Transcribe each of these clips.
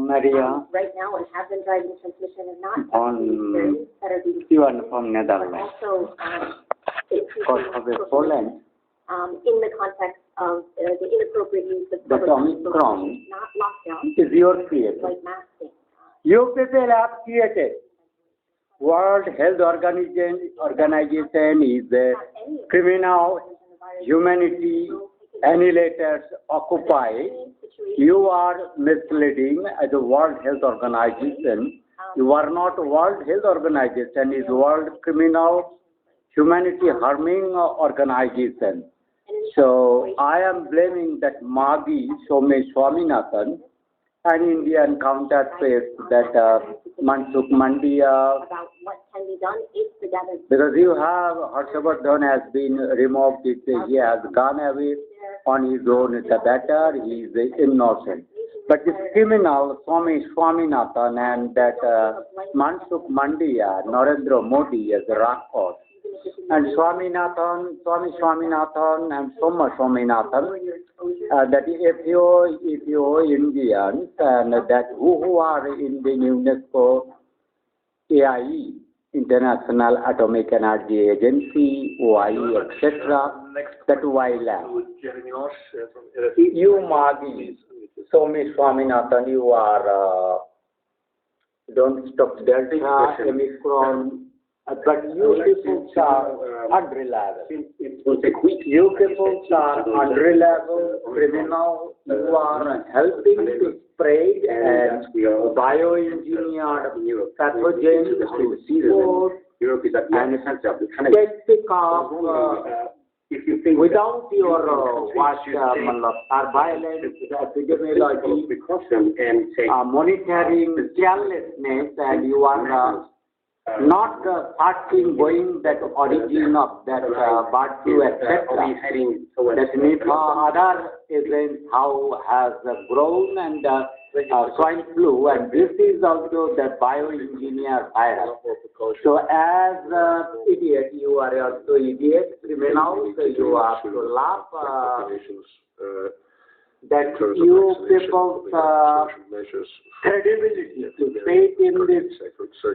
Maria. Right now, and have been driving transmission and not On that are being Ivan from but Netherlands. also Poland. in the context of the inappropriate use of The public Omicron not lockdown, is your creation. like masking. You people have created. World Health Organization is a criminal, humanity, annihilators, occupy. You are misleading as a World Health Organization. You are not World Health Organization, is World Criminal, Humanity Harming Organization. So I am blaming that Magi Swaminathan, an Indian counterfeit that Mansukh Mandia, About what can be done if the gathered because you have Harshavardhan has been removed, he has gone away on his own, the better, he is innocent. But this criminal, Swaminathan and that Mansukh Mandia, Narendra Modi as a Rakos, and Swaminathan and Soma Swaminathan, that if you Indians and that who are in the UNESCO AIE, International Atomic Energy Agency, OIE, etc., that YLAB. You Magi, Somi Swaminathan, you are, don't stop Delta, Omicron, but you people are unreliable. You people are unreliable, criminal. You are helping to spread and bioengineered pathogens to seafood and take pick up without your surveillance, epidemiology, monitoring carelessness, and you are not searching, going that origin of that bird flu, etc. That Nipah, other events, how has grown and swine flu, and this is also the bioengineered virus. So as idiot, you are also idiot, criminal, so you have to laugh that you people's credibility to faith in this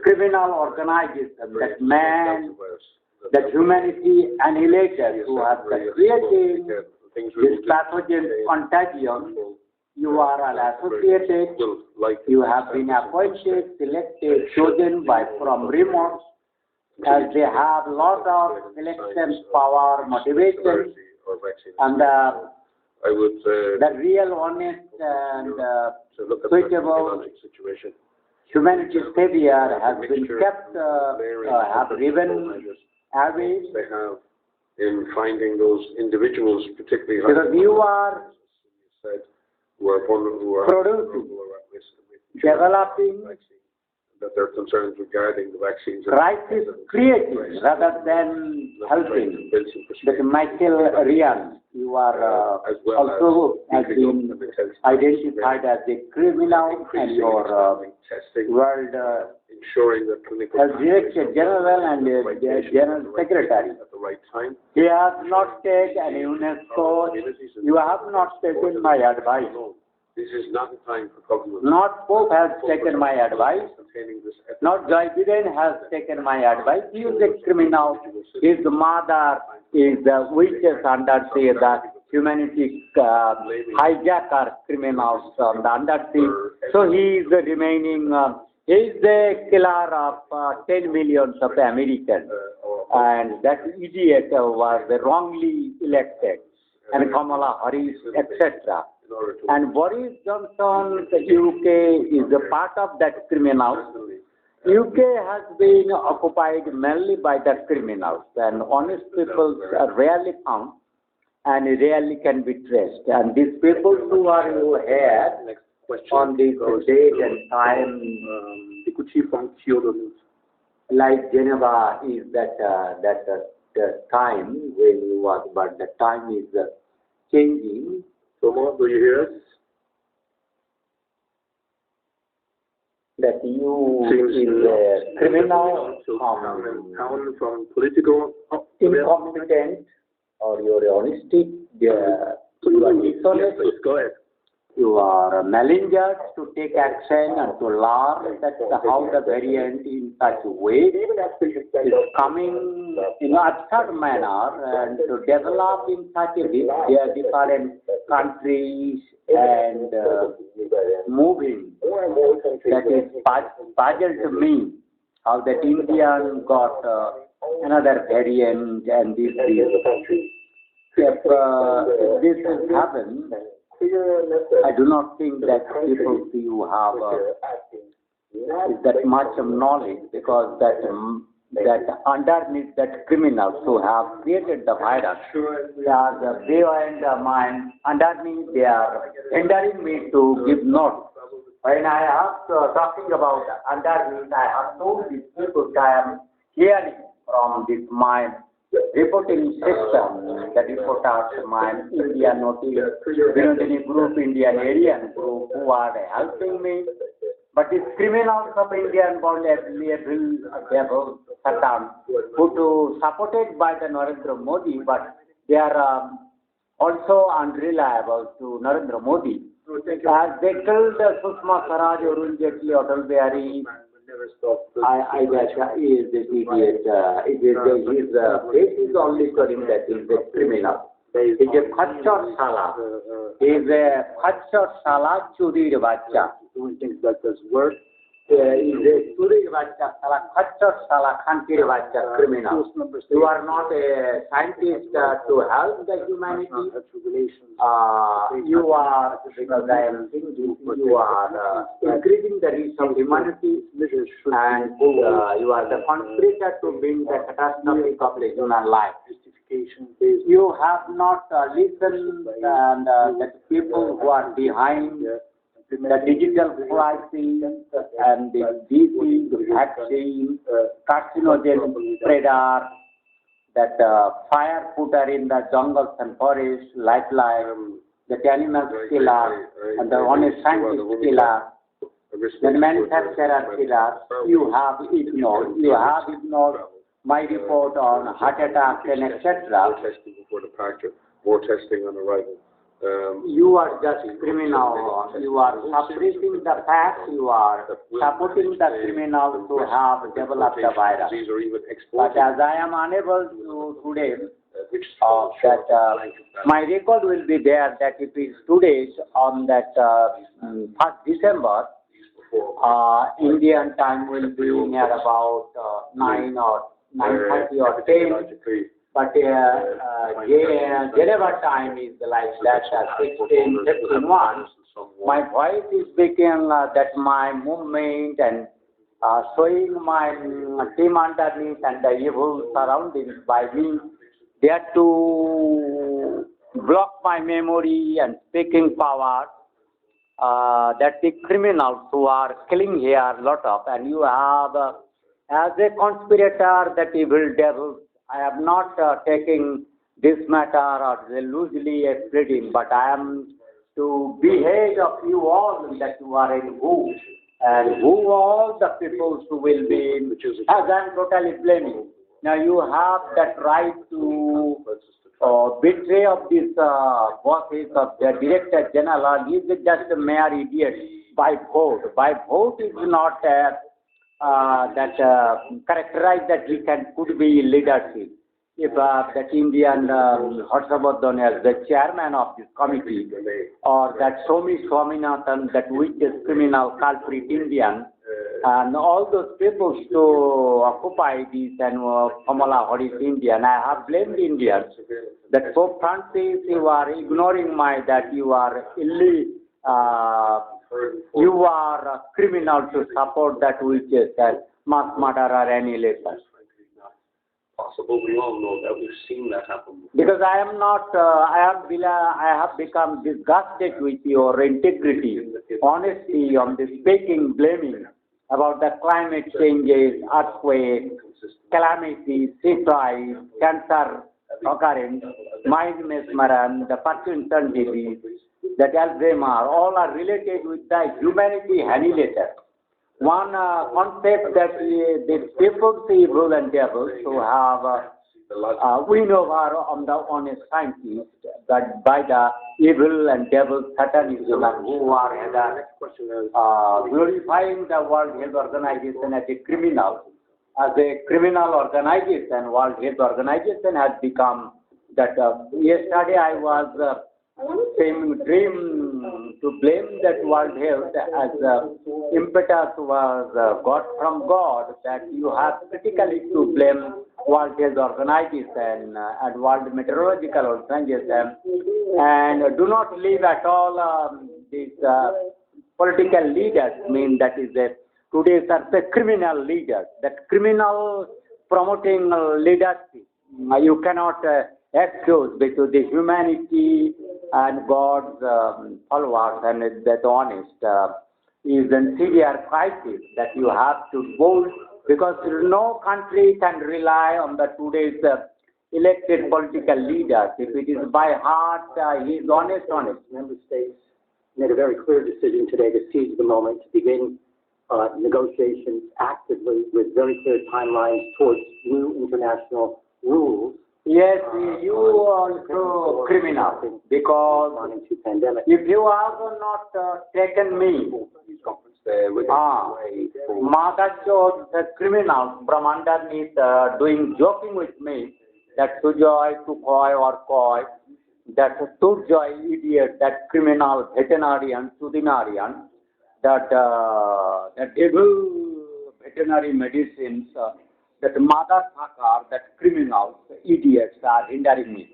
criminal organization, that man, that humanity annihilators who are creating this pathogen contagion, you are associated, you have been appointed, selected, chosen by from remote, as they have lot of selection power, motivation, and the real, honest, and suitable humanity savior has been kept, have driven away. They have in finding those individuals, particularly because you are who are vulnerable, producing, developing, that there are concerns regarding the vaccines. Crisis creating rather than helping. That Michael Ryan, you are also has been identified as a criminal, and your world ensuring that as Director General and General Secretary. At the right time. He has not taken an UNESCO. You have not taken my advice. This is not the time for government. Not Pope has taken my advice. Not Joe Biden has taken my advice. He is a criminal. His mother is the witches under the humanity hijacker criminals on the undersea. So he is the remaining. He is the killer of 10 millions of Americans. And that idiot was wrongly elected. And Kamala Harris, etc. And Boris Johnson, the UK, is a part of that criminals. UK has been occupied mainly by the criminals, and honest people are rarely found and rarely can be traced. And these people who are here on this date and time, like Geneva is that time when you was, but the time is changing. Tomo, do you hear us? That you is criminal, from political incompetent, or your honesty, you are dishonest. Yes, go ahead. your messengers to take action and to learn that how the variant in such a way is coming in an absurd manner and to develop in such a different countries and moving. That is puzzle to me how that Indian got another variant and this. If this has happened, I do not think that people who have that much of knowledge, because that underneath that criminals who have created the virus, they and mine underneath they are hindering me to give notes. When I am talking about underneath, I have told these people I am hearing from this mind. Reporting system, the reporters, my Indian notice, Vinodini group, Indian Aryan group, who are helping me. But these criminals of Indian born devil, Satan, who supported by the Narendra Modi, but they are also unreliable to Narendra Modi. As they killed Sushma Swaraj, Arun Jaitley, Atal Bihari, I guess he is this idiot. His face is only showing that he is a criminal. He is a khachar sala. He is a khachar sala churir bacha. Doing things that does work. He is a churir bacha sala, khachar sala, khantir bacha criminal. You are not a scientist to help the humanity. You are, because I am thinking, you are increasing the risk of humanity and you are the conspirator to bring the catastrophe of the human life. You have not listened and the people who are behind the digital crisis and the disease, the vaccine, carcinogen predator, that fire putter in the jungles and forests, lifeline, the animal killer, and the honest scientist killer, the manufacturer killer, you have ignored. You have ignored my report on heart attacks and etc. More testing before departure, more testing on arrival. You are just criminal. You are suppressing the facts. You are supporting the criminals who have developed the virus. But as I am unable to today, my record will be there that it is 2 days on that 1st December. Indian time will be near about 9 or 9:30 or 10. But Geneva time is like that 16:51. My voice is speaking that my movement and showing my team underneath and the evil surroundings by me. They are to block my memory and speaking power. That the criminals who are killing here lot of, and you have as a conspirator that evil devil. I am not taking this matter or loosely spreading, but I am to be head of you all that you are in who, and who all the people who will be in, as I am totally blaming. Now you have that right to betray of these bosses of the Director General. He is just a mere idiot by vote. By vote is not characterized that he could be leadership. If that Indian Harshavardhan as the chairman of this committee, or that Somi Swaminathan, that which is criminal culprit Indian, and all those people to occupy this, and Kamala Harris Indian, I have blamed Indians. That Pope Francis, you are ignoring that you are you are a criminal to support that which is mass murderer and annihilator. Possible. We all know that. We've seen that happen. Because I am not, I have become disgusted with your integrity, honesty on the speaking, blaming about the climate changes, earthquakes, calamities, sea rise, cancer occurrence, mind mesmerism, the Parkinson's disease, that Alzheimer, all are related with the humanity annihilator. One concept that the people, evil and devils, who have We know on the honest scientists that by the evil and devil satanism who are glorifying the World Health Organization as a criminal organization. World Health Organization has become that. Yesterday I was dream to blame that World Health as impetus was got from God, that you have critically to blame World Health Organization and World Meteorological Organization, and do not leave at all these political leaders. That is today's are the criminal leaders, that criminal promoting leadership. You cannot excuse between the humanity and God's followers, and that honest is a severe crisis that you have to bold, because no country can rely on the today's elected political leaders. If it is by heart, he is honest. Member states made a very clear decision today to seize the moment to begin negotiations actively with very clear timelines towards new international rules. Yes, you also criminal, because if you have not taken me, Mother chose the criminals from underneath joking with me, that Sujoy, Tukhoy or Koi, that Turjoy idiot, that criminal veterinarian, Sudinarian, that devil veterinary medicines, that motherfucker, that criminals, idiots are hindering me.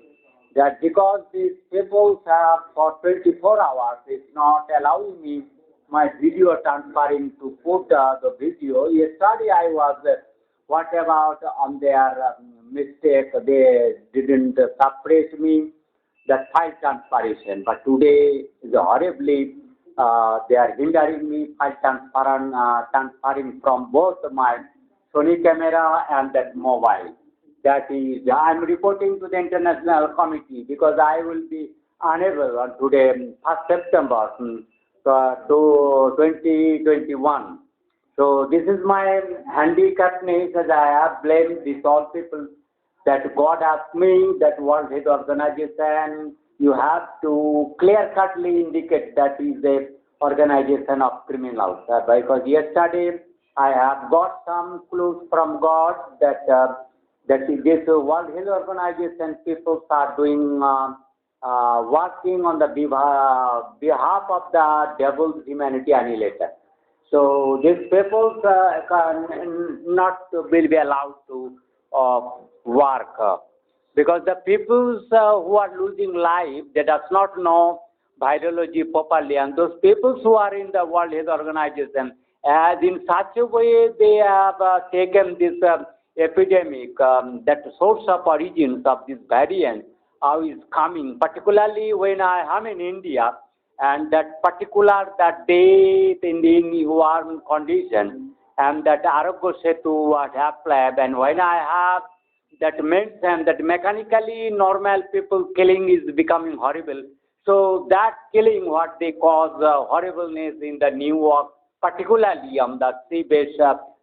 That because these people have for 24 hours, it's not allowing me my video transferring to put the video. Yesterday I was, what about on their mistake, they didn't suppress me, that file transferation. But today is horribly, they are hindering me file transferring from both my Sony camera and that mobile. That is, I am reporting to the international committee, because I will be unable on today, 1st September to 2021. So this is my handicapness, as I have blamed these all people, that God asked me, that World Health Organization, you have to clear-cutly indicate that is a organization of criminals. Because yesterday I have got some clues from God that that this World Health Organization people are doing working on the behalf of the devil's humanity annihilator. So these people not will be allowed to work, because the peoples who are losing life, they does not know virology properly, and those peoples who are in the World Health Organization, as in such a way they have taken this epidemic, that source of origins of this variant, how is coming, particularly when I am in India, and that particular that day in the warm condition, and that Arogya Setu have lab, and when I have that mentioned that mechanically normal people killing is becoming horrible. So that killing, what they cause horribleness in the New York, particularly on the sea base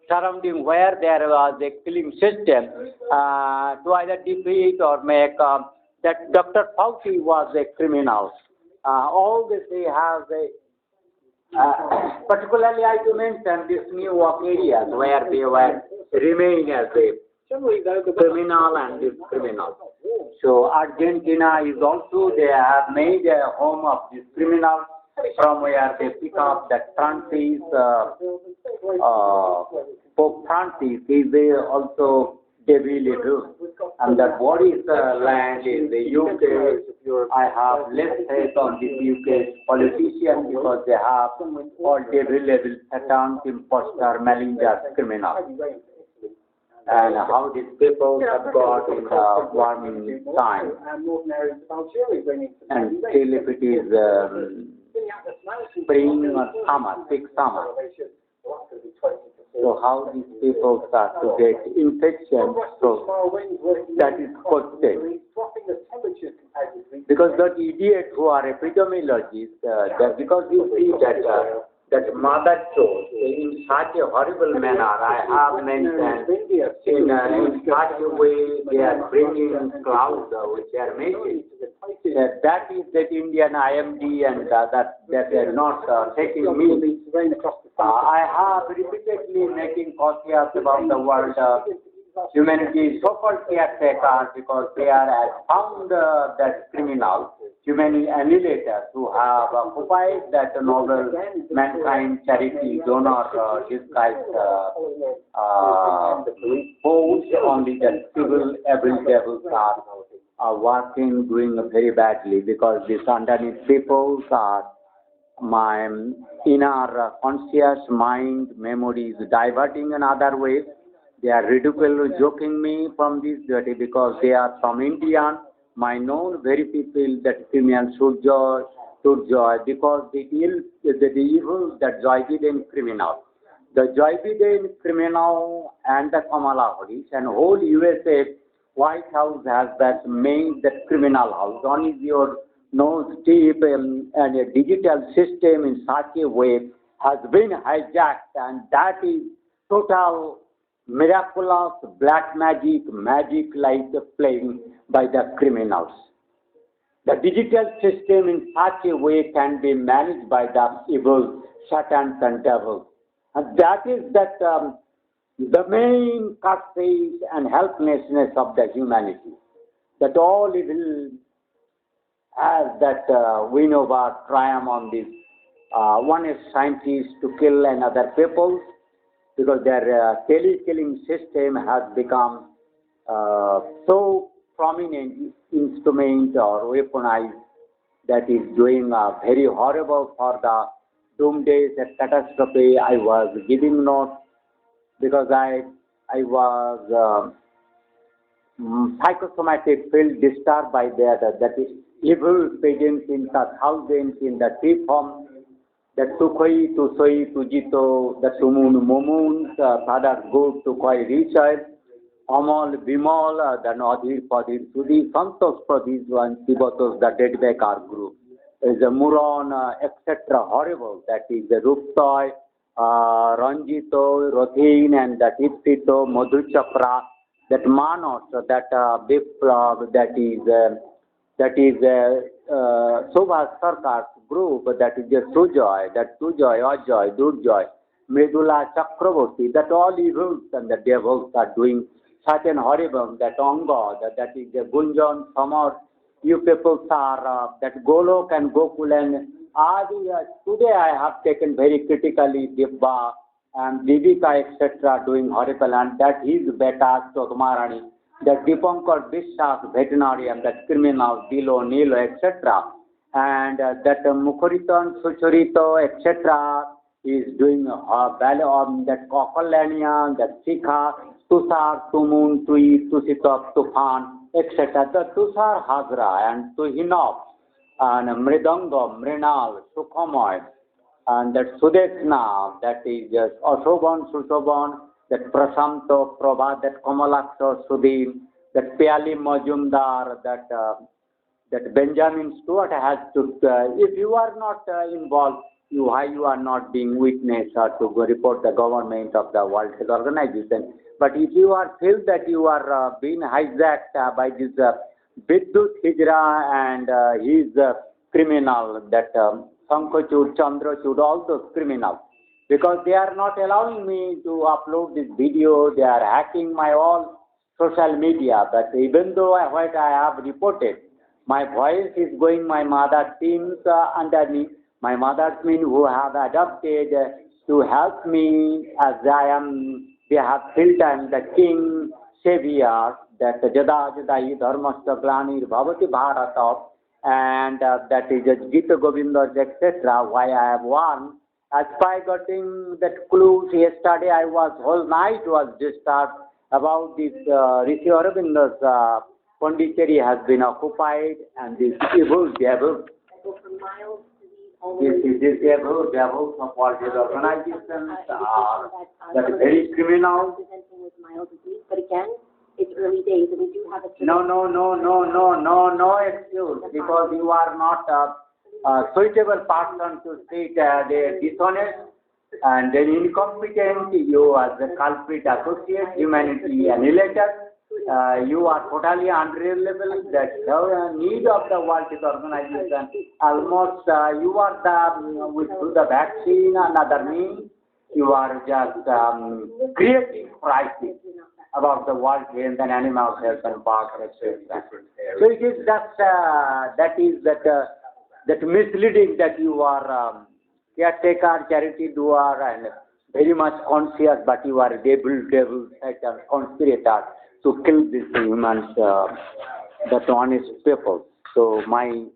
surrounding where there was a killing system to either defeat or make that Dr. Fauci was a criminal. All this they have particularly I to mention this New York areas where they were remain as a criminal and this criminal. So Argentina is also, they have made a home of these criminals, from where they pick up that Francis, Pope Francis is also devil, and that what is the land in the UK. I have less faith on the UK politicians, because they have all devil, Satan, impostor, malinger, criminal. And how these people have got in the warming time, and still if it is spring or summer, thick summer. So how these people start to get infection, so that is caused. Because the idiots who are epidemiologists, because you see that that mother chose in such a horrible manner. I have mentioned in such a way they are bringing clouds with their message. That is that Indian IMD and that are not taking me. I have repeatedly making cautious about the world humanity so-called caretakers because they are found that criminals, human annihilators who have occupied that noble mankind charity donor disguised pose. Only that civil evil devils are working, doing very badly because these underneath peoples are my inner conscious mind memories diverting in other ways. They are ridiculing, joking me from this duty because they are from India. My known very people that crimainslt because the evil that joy-bidden criminal. The joy-bidden criminal and the Kamala Harris and whole USA White House has that made that criminal house. On is your nose deep and a digital system in such a way has been hijacked, and that is total miraculous black magic like playing by the criminals. The digital system in such a way can be managed by the evil satans and devils. And that is that the main curse and helplessness of the humanity. That all evil has that win over triumph on this. One is scientists to kill another people because their killing system has become so prominent instrument or weaponized that is doing very horrible for the doomsday catastrophe. I was giving notes because I was psychosomatic field disturbed by that is evil presence in the thousands in the tree form. That Sukhoi, Tusoi, Tujito, the Sumun, Mumun, Father Good, Tukhoi, Richard, Amal, Bimal, the Nadir, Padir, Sudi, Santos, Pradis, and Tibotos, the Dead Bekar group. There is a Muron, etc. Horrible. That is the Ruptoy, Ranjito, Rothin, and the Tipsito, Madhu Chapra, that Manos, that Biplab, that is Subhas Sarkar's group, that is the Sujoy, Ajoy, Durjoy, Mridula Chakraborty, that all evils and the devils are doing certain horrible, that Anga, that is the Gunjan, Samar, you people are, that Golok and Gokul and Adi, today I have taken very critically Dibba and Divika, etc. doing horrible, and that is Beta Chotumarani, that Dipankar Bishas, veterinarian, that criminal, Dilo, Nilo, etc. And that Mukharitan, Suchurito, etc. is doing that Kokalania, that Sikha, Tusar, Tumun, Tui, Tusitop, Tufan, etc. The Tusar Hazra and Tuhinov and Mridanga, Mrinal, Sukhamoy, and that Sudesna, that is Ashoban, Sushoban, that Prasanto, Prabha, that Kamalaksa, Sudin, that Piali Majumdar, that Benjamin Stewart has to, if you are not involved, why you are not being witness or to go report the government of the World Health Organization. But if you are feel that you are being hijacked by this Vidyut Hijra and his criminal, that Sankochud, Chandrachud, all those criminals, because they are not allowing me to upload this video, they are hacking my all social media. But even though what I have reported, my voice is going, my mother teams underneath, my mother's men who have adopted to help me as they have filled I'm the king, savior, that Jada Jadai Dharmastha Glanir Bhavati Bharata, and that is Gita Govindas, etc. Why I have won. As by getting that clues yesterday, I was whole night was disturbed about this Rishi Aurobindo's Pondicherry has been occupied, and this evil devil, this evil devils of World Health Organizations are that very criminal. But again, it's early days, and we do have a... No excuse, because you are not suitable person to sit they dishonest and then incompetent, you as the culprit associate, humanity annihilator, you are totally unreliable, that need of the World Health Organization, almost you are the, through the vaccine and other means, you are just creating crisis about the world health and animal health and park, etc. So it is just, that misleading that you are caretaker, charity doer, and very much conscious, but you are devil, Satan, conspirator to kill these humans, that honest people. So my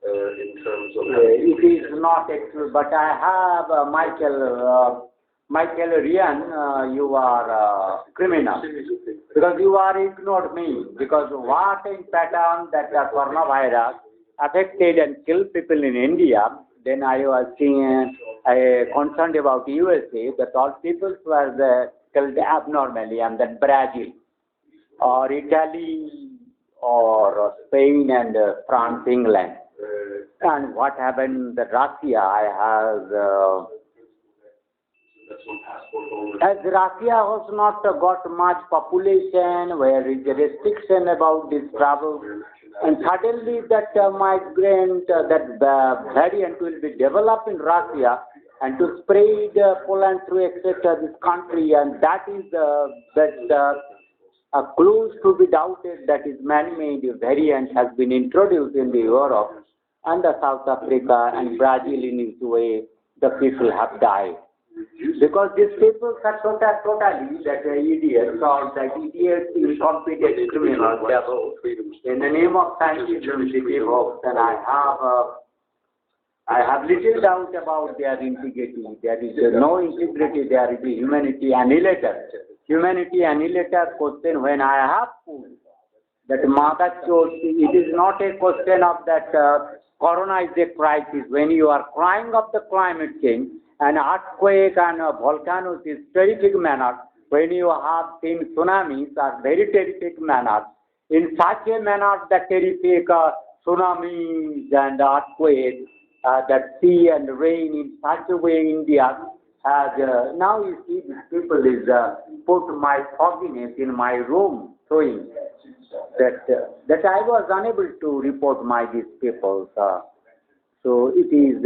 in terms of it is not actual, but I have Michael Ryan, you are criminal because you are ignored me, because what in pattern that the coronavirus affected and killed people in India, then I was concerned about USA, that all people were killed abnormally, and then Brazil or Italy or Spain and France, England. And what happened in Russia, as Russia has not got much population, where is the restriction about this travel, and suddenly that migrant, that variant will be developed in Russia and to spread Poland through etc. this country, and that is close to be doubted that is man-made variant has been introduced in the Europe and the South Africa and Brazil in its way. The people have died. Because these people are totally that idiots or that idiots, incompetent criminals, in the name of scientism, they give hope. And I have little doubt about their integrity. There is no integrity, there is humanity annihilator. Humanity annihilator question when I have put that Mother chose, it is not a question of that corona is a crisis. When you are crying of the climate change, an earthquake and volcanoes is terrific manner. When you have seen tsunamis are very terrific manner. In such a manner, the terrific tsunamis and earthquakes, that sea and rain in such a way India has, now you see these people is put my fogginess in my room, showing that I was unable to report these people. So it is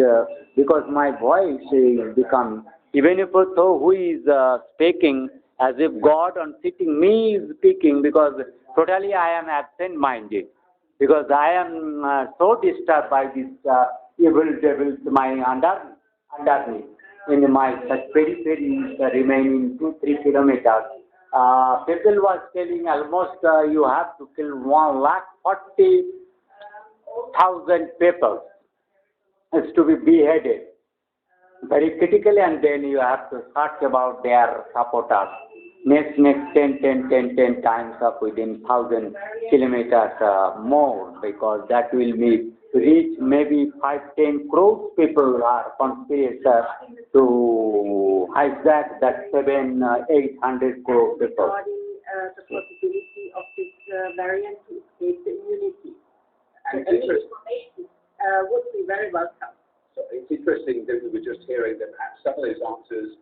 because my voice is become, even if so who is speaking, as if God on sitting me is speaking, because totally I am absent-minded, because I am so disturbed by this evil devils under me. In my such periphery remaining 2-3 kilometers. People was telling almost you have to kill 140,000 people. It's to be beheaded very critically, and then you have to search about their supporters. Next 10 times up within 1,000 kilometers more, because that will be reach maybe 5-10 crores people are conspirators to hijack that 700-800 crore people. The possibility of this variant to escape the immunity. And It's any information would be very welcome. So it's interesting that we were just hearing that perhaps some of those answers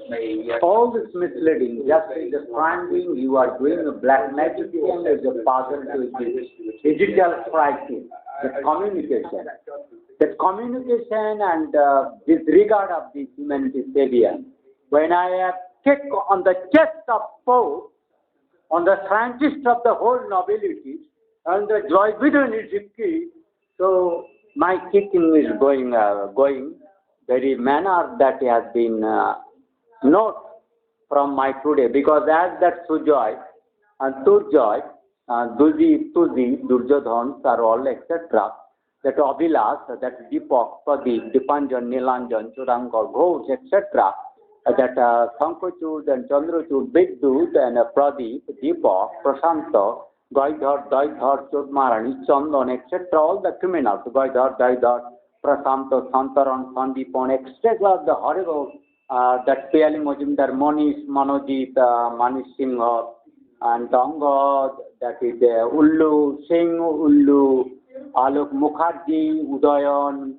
may... All this misleading, just the finding you are doing a black magic and is a puzzle to this digital crisis, the communication. The communication and disregard of the humanity savior. When I have kicked on the chest of Pope, on the scientist of the whole nobility, and the joy within is key, so my kicking is going very manner that has been note from my today, because as that Sujoy and Turjoy, Tuzi, Duryodhans are all etc. That Abhilas, that Deepak, Pradeep, Dipanjan, Nilanjan, Churankar, Ghosh, etc. That Sankochud and Chandrachud, Bigdut and Pradeep, Deepak, Prashanta, Gaidhar, Chodmarani, Chandan, etc. All the criminals, Gaidhar, Prashanta, Santaran, Sandeepan, etc. The horrible, that Payali Mojumdar, Monish, Manojit, Manish Singh, and Tonga, that is Ullu, Singh, Ullu, Alok Mukherjee, Udayan,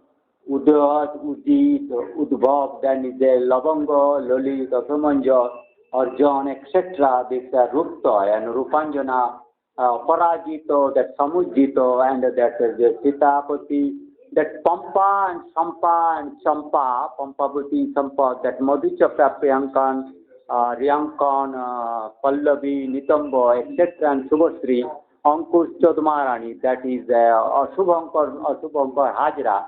Udayat, Ujit, Udbhav, then is Lavanga, Loli, Samanja, Arjan, etc. This Rupta and Rupanjana, Parajito, that Samujito, and that Sitapati, that Pampa and Sampa and Champa, Pampavati, Sampa, that Madhuchakra Priyankan, Riyankan, Pallavi, Nitambo, etc. and Subhasri, Ankush Chodmarani, that is Ashubhankar Hajra,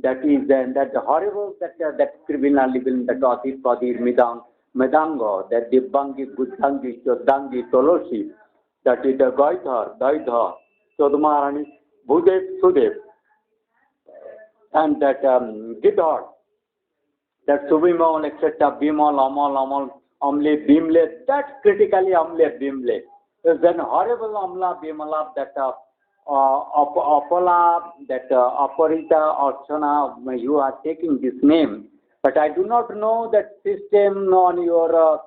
that is that horrible, that criminal living, that Atif Padir Medango, that Dibbangi, Budhangi, Chodangi, Toloshi, that is the Gaithar, Daidha, Chodmarani, Bhudev, Sudev, and that Gidhar, that Subimol, etc., Bimol, Amal, Amle, Bimle, that critically Amle, Bimle. Then horrible Amla, Bimala, that Apola, that Aparita, Archana, you are taking this name, but I do not know that system on your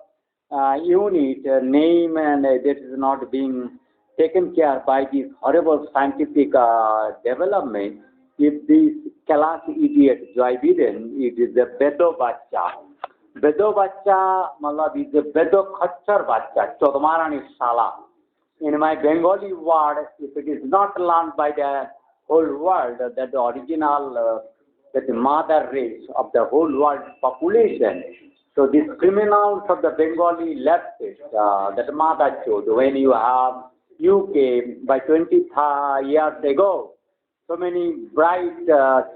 unit, name, and that is not being taken care by this horrible scientific development. If this class idiot Joy Biden, it is a Bedo Bacha. Bedo Bacha, Malab is a Bedo Khatchar Bacha, Chodmarani Shala. In my Bengali word, if it is not learned by the whole world, that the original, that the mother race of the whole world population, so these criminals of the Bengali leftists, that mother chode, when you have UK by 20 years ago, so many bright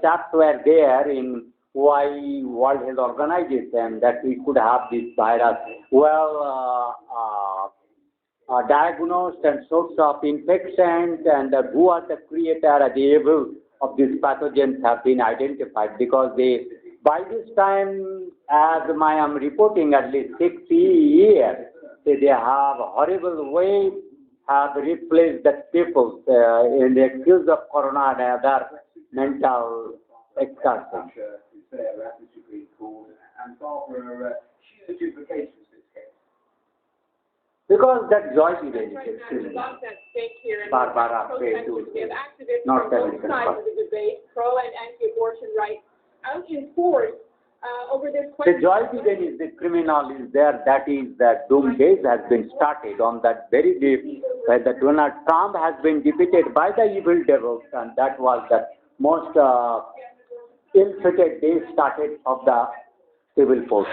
chaps were there in why World Health Organization that we could have this virus well diagnosed and source of infections, and who are the creator, the evil of these pathogens have been identified, because they, by this time, as I am reporting, at least 60 years, they have a horrible way have replaced the people in the excuse of corona and other mental excursions. Because that Joy Biden is extremely Barbara Faye too. Not both sides of the debate, pro and anti-abortion rights, out in force over this question. The Joy Biden is the criminal is there. That is that doom days has been started on that very day where the Donald Trump has been defeated by the evil devils, and that was the most ill-fated day started of the civil force.